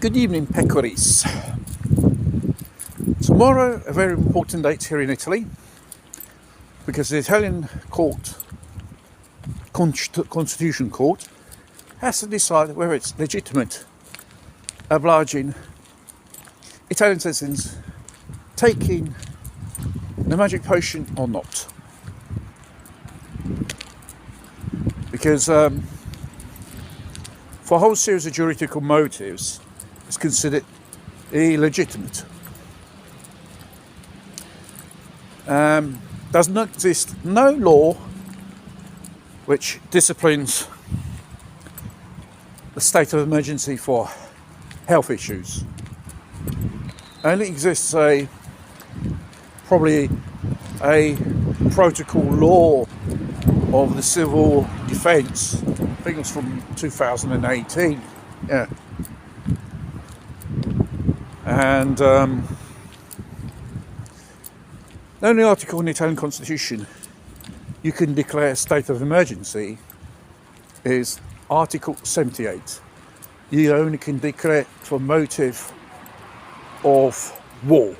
Good evening, pecoris. Tomorrow, a very important date here in Italy, because the Italian Constitution Court has to decide whether it's legitimate obliging Italian citizens taking the magic potion or not. Because for a whole series of juridical motives, it's considered illegitimate. Does not exist no law which disciplines the state of emergency for health issues. Only exists probably a protocol law of the civil defence. I think it was from 2018. Yeah. And the only article in the Italian Constitution you can declare a state of emergency is Article 78. You only can declare it for motive of war,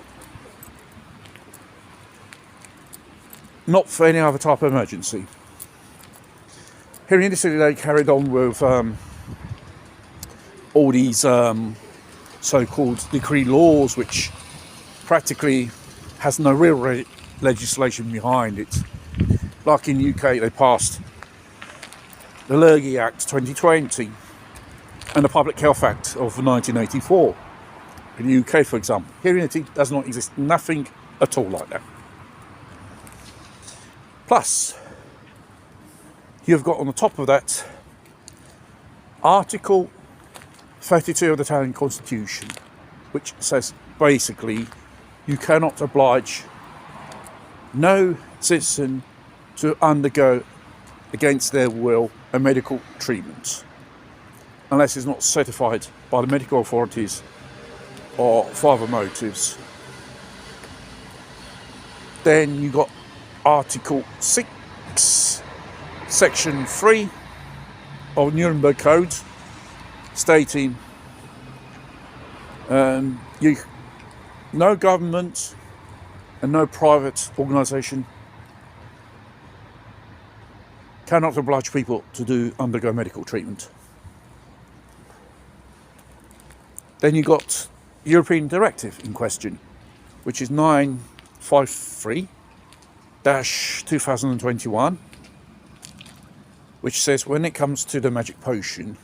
not for any other type of emergency. Here in Italy, they carried on with all these so-called decree laws, which practically has no real legislation behind it. Like in the UK, they passed the Lurgy Act 2020 and the Public Health Act of 1984. In the UK, for example. Here in Italy, does not exist nothing at all like that. Plus, you've got on the top of that Article 32 of the Italian Constitution, which says basically you cannot oblige no citizen to undergo against their will a medical treatment unless it's not certified by the medical authorities or for other motives. Then you got Article 6, Section 3 of Nuremberg Code, stating no government and no private organisation cannot oblige people to undergo medical treatment. Then you got European directive in question, which is 953-2021, which says when it comes to the magic potion,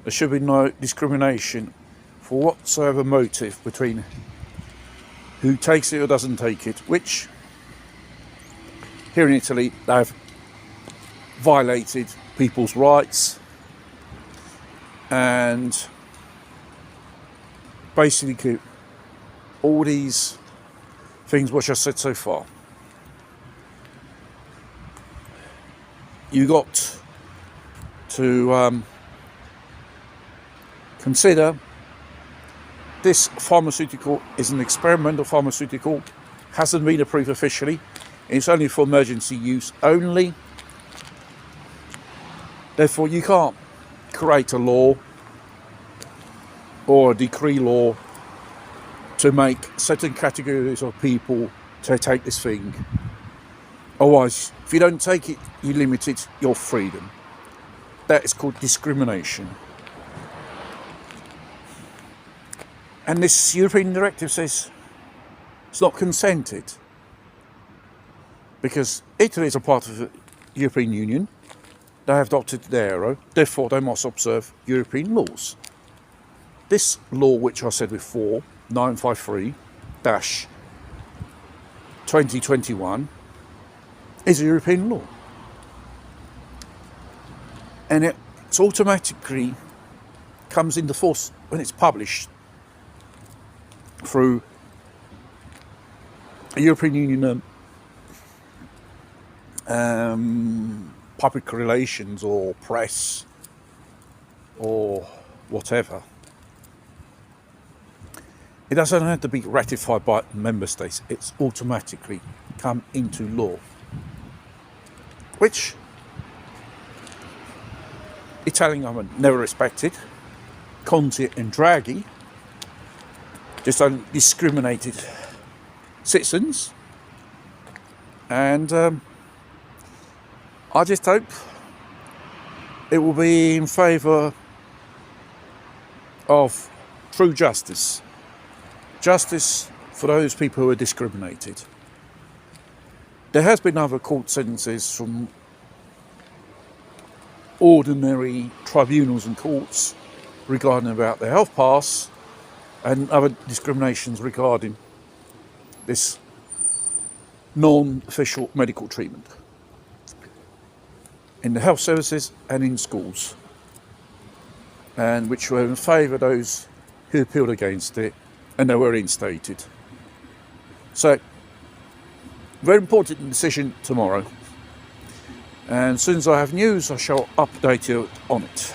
there should be no discrimination for whatsoever motive between who takes it or doesn't take it, which here in Italy they have violated people's rights and basically all these things which I said so far. You got to consider this pharmaceutical is an experimental pharmaceutical, hasn't been approved officially, it's only for emergency use only. Therefore, you can't create a law or a decree law to make certain categories of people to take this thing. Otherwise, if you don't take it, you limited your freedom. That is called discrimination. And this European directive says it's not consented because Italy is a part of the European Union. They have adopted the euro, therefore they must observe European laws. This law, which I said before, 953-2021, is a European law. And it automatically comes into force when it's published through a European Union public relations or press or whatever. It doesn't have to be ratified by member states. It's automatically come into law, which Italian government never respected. Conte and Draghi just discriminated citizens, and I just hope it will be in favour of true justice for those people who are discriminated. There has been other court sentences from ordinary tribunals and courts regarding about the health pass and other discriminations regarding this non-official medical treatment in the health services and in schools, and which were in favour of those who appealed against it, and they were reinstated. So, very important decision tomorrow, and as soon as I have news I shall update you on it.